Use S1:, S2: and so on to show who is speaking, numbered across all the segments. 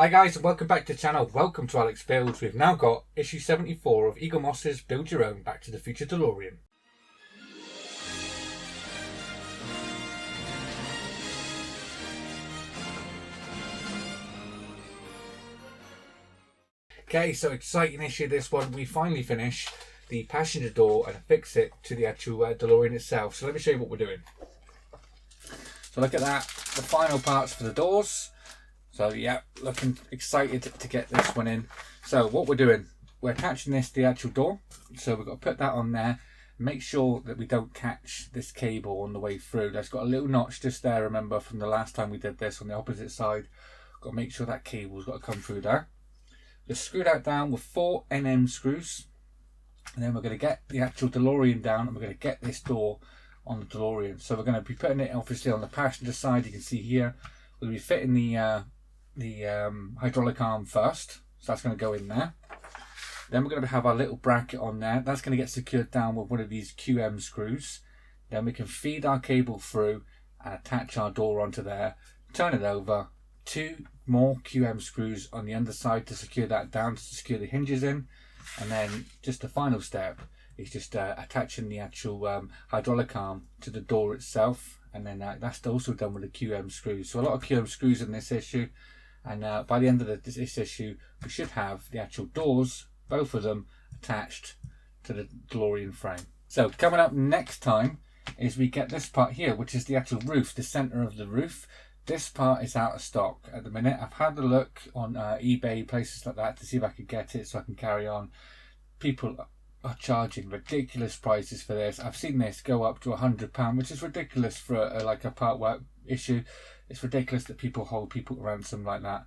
S1: Hi guys, and welcome back to the channel. Welcome to Alex Builds. We've now got issue 74 of Eagle Moss's Build Your Own Back to the Future Delorean. Okay, so exciting issue this one. We finally finish the passenger door and fix it to the actual DeLorean itself. So let me show you what we're doing. So look at that, the final parts for the doors. So yeah, looking excited to get this one in. So what we're doing, we're attaching this to the actual door. So we've got to put that on there. Make sure that we don't catch this cable on the way through. That's got a little notch just there, remember, from the last time we did this on the opposite side. Got to make sure that cable's got to come through there. Just screw that down with 4 NM screws. And then we're going to get the actual DeLorean down and we're going to get this door on the DeLorean. So we're going to be putting it obviously on the passenger side. You can see here, we'll be fitting the hydraulic arm first, so that's going to go in there. Then we're going to have our little bracket on there. That's going to get secured down with one of these QM screws. Then we can feed our cable through and attach our door onto there, turn it over, 2 more QM screws on the underside to secure that down, to secure the hinges in. And then just the final step is just attaching the actual hydraulic arm to the door itself, and then that's also done with the QM screws. So a lot of QM screws in this issue. And by the end of this issue, we should have the actual doors, both of them, attached to the DeLorean frame. So coming up next time is we get this part here, which is the actual roof, the center of the roof. This part is out of stock at the minute. I've had a look on eBay, places like that, to see if I could get it so I can carry on. People are charging ridiculous prices for this. I've seen this go up to £100, which is ridiculous for like a part work issue. It's ridiculous that people hold people to ransom like that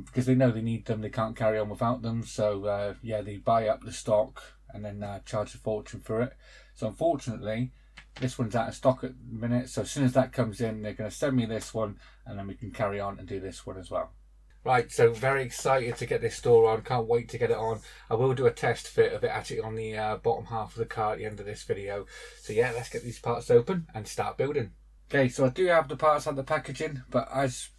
S1: because they know they need them, they can't carry on without them. So yeah, they buy up the stock and then charge a fortune for it. So unfortunately, this one's out of stock at the minute. So as soon as that comes in, they're going to send me this one and then we can carry on and do this one as well. Right, so very excited to get this door on. Can't wait to get it on. I will do a test fit of it actually on the bottom half of the car at the end of this video. So yeah, let's get these parts open and start building. Okay, so I do have the parts on the packaging, but as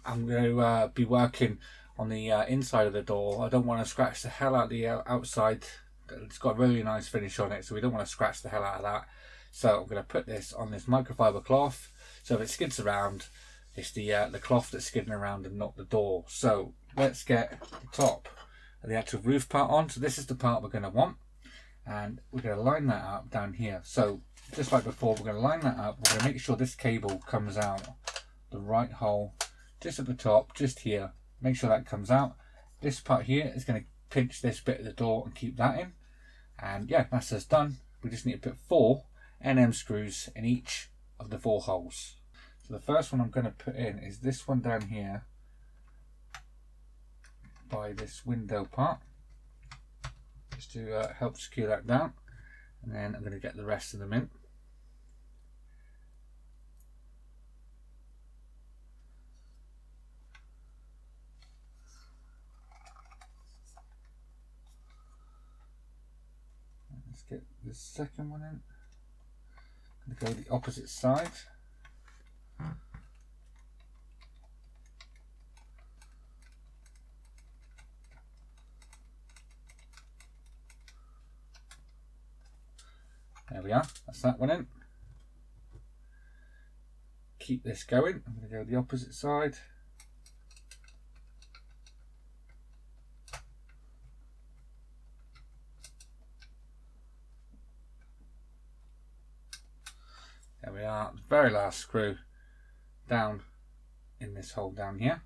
S1: I'm going to be working on the inside of the door, I don't want to scratch the hell out of the outside. It's got a really nice finish on it, so we don't want to scratch the hell out of that. So I'm going to put this on this microfiber cloth, so if it skids around, it's the cloth that's skidding around and not the door. So let's get the top of the actual roof part on. So this is the part we're going to want, and we're going to line that up down here. So just like before, we're going to line that up. We're going to make sure this cable comes out the right hole, just at the top, just here. Make sure that comes out. This part here is going to pinch this bit of the door and keep that in. And yeah, that's us done. We just need to put 4 NM screws in each of the 4 holes. So the first one I'm going to put in is this one down here by this window part, just to help secure that down. And then I'm going to get the rest of them in. Let's get the second one in. I'm going to go the opposite side. There we are, that's that one in. Keep this going. I'm going to go the opposite side. There we are, the very last screw down in this hole down here.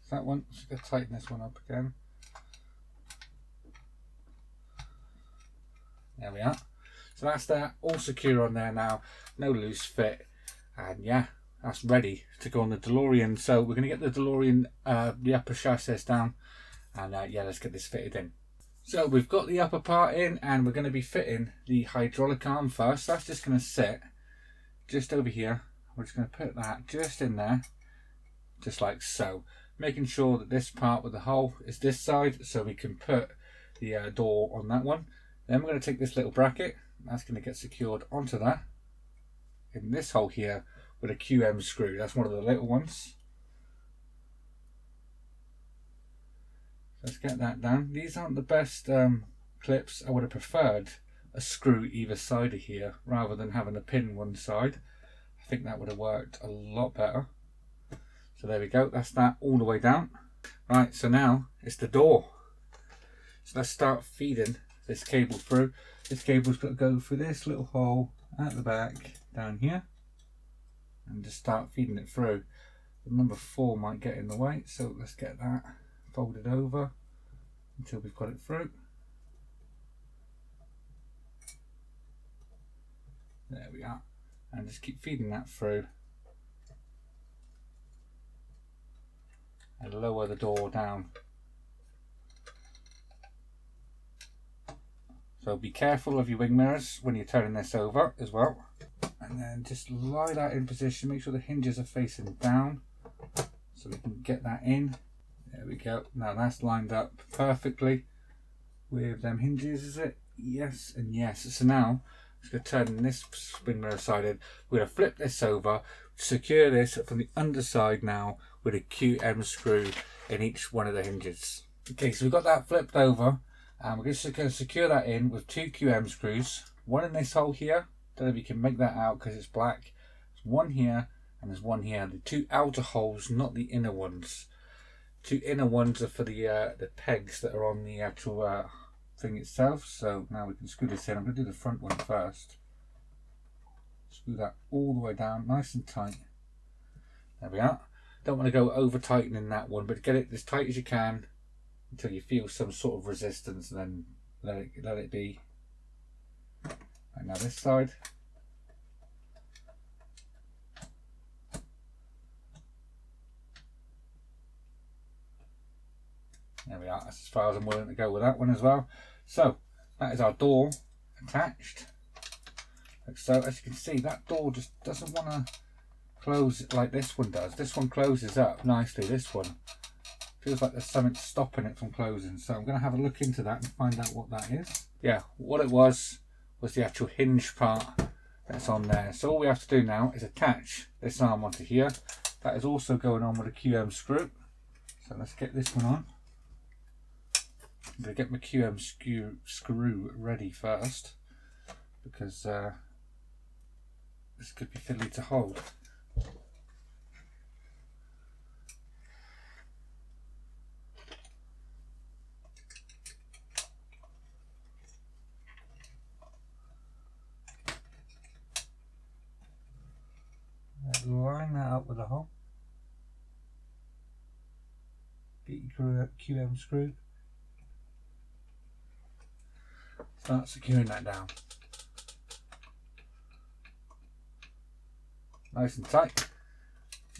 S1: That one, just going to tighten this one up again. There we are. So that's that, all secure on there now, no loose fit, and yeah, that's ready to go on the DeLorean. So we're going to get the DeLorean, the upper chassis down, and yeah, let's get this fitted in. So we've got the upper part in, and we're going to be fitting the hydraulic arm first. That's just going to sit just over here. We're just going to put that just in there, just like so. making sure that this part with the hole is this side so we can put the door on that one. Then we're going to take this little bracket, that's going to get secured onto that in this hole here with a QM screw. That's one of the little ones. Let's get that down. These aren't the best clips. I would have preferred a screw either side of here rather than having a pin one side. I think that would have worked a lot better. So there we go, that's that all the way down. Right, so now it's the door. So let's start feeding this cable through. This cable's got to go through this little hole at the back down here and just start feeding it through. The number 4 might get in the way, so let's get that folded over until we've got it through. There we are, and just keep feeding that through and lower the door down. So be careful of your wing mirrors when you're turning this over as well. And then just lie that in position, make sure the hinges are facing down so we can get that in. There we go. Now that's lined up perfectly with them hinges, is it? Yes and yes. So now I'm just going to turn this wing mirror side in. We're going to flip this over, secure this from the underside now with a QM screw in each one of the hinges. Okay, so we've got that flipped over. And we're just going to secure that in with 2 QM screws. One in this hole here. Don't know if you can make that out because it's black. There's one here and there's one here. The 2 outer holes, not the inner ones. 2 inner ones are for the pegs that are on the actual thing itself. So now we can screw this in. I'm going to do the front one first. Screw that all the way down, nice and tight. There we are. Don't want to go over tightening that one, but get it as tight as you can until you feel some sort of resistance, and then let it be. And now this side. There we are, that's as far as I'm willing to go with that one as well. So that is our door attached. So as you can see, that door just doesn't want to close like this one does. This one closes up nicely, this one feels like there's something stopping it from closing. So I'm going to have a look into that and find out what that is. Yeah, what it was the actual hinge part that's on there. So all we have to do now is attach this arm onto here. That is also going on with a QM screw. So let's get this one on. I'm going to get my QM screw ready first because this could be fiddly to hold. Line that up with a hole. Get your QM screw. Start securing that down. Nice and tight.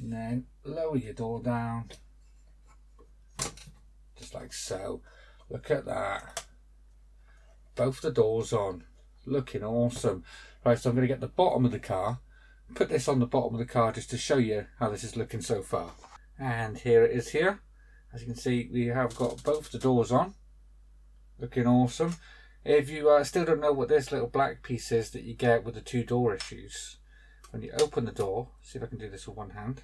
S1: And then lower your door down. Just like so. Look at that. Both the doors on. Looking awesome. Right, so I'm going to get the bottom of the car. Put this on the bottom of the car just to show you how this is looking so far. And here it is here. As you can see, we have got both the doors on. Looking awesome. If you still don't know what this little black piece is that you get with the 2 door issues, when you open the door, see if I can do this with one hand,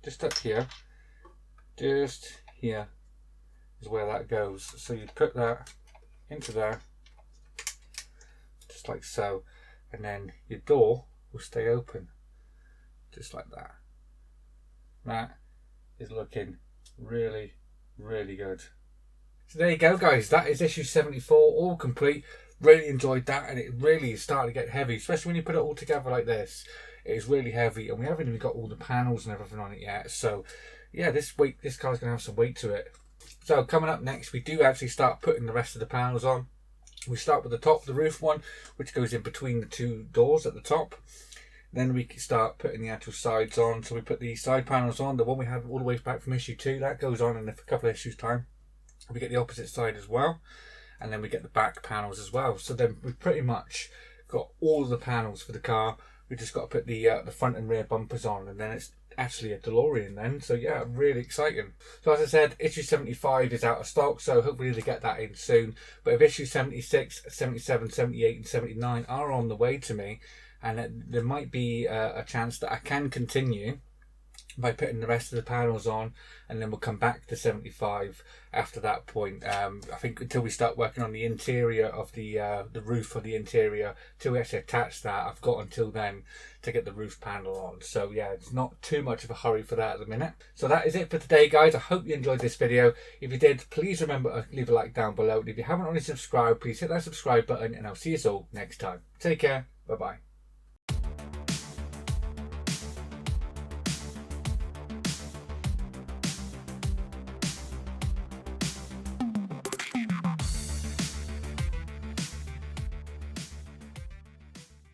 S1: just up here, just here is where that goes. So you put that into there, just like so, and then your door will stay open, just like that. That is looking really, really good. So there you go, guys. That is issue 74, all complete. Really enjoyed that, and it really is starting to get heavy, especially when you put it all together like this. It is really heavy, and we haven't even got all the panels and everything on it yet. So yeah, this car's gonna have some weight to it. So coming up next, we do actually start putting the rest of the panels on. We start with the top, the roof one, which goes in between the 2 doors at the top. Then we can start putting the actual sides on. So we put the side panels on, the one we had all the way back from issue 2, that goes on in a couple of issues time. We get the opposite side as well, and then we get the back panels as well. So then we've pretty much got all of the panels for the car. We just got to put the front and rear bumpers on, and then actually a DeLorean then. So yeah, really exciting. So as I said, issue 75 is out of stock, so hopefully they get that in soon. But if issue 76, 77, 78 and 79 are on the way to me, and there might be a chance that I can continue by putting the rest of the panels on, and then we'll come back to 75 after that point. I think until we start working on the interior of the roof of the interior, till we actually attach that, I've got until then to get the roof panel on. So yeah, it's not too much of a hurry for that at the minute. So that is it for today, guys. I hope you enjoyed this video. If you did, please remember to leave a like down below. And if you haven't already subscribed, please hit that subscribe button, and I'll see you all next time. Take care. Bye bye.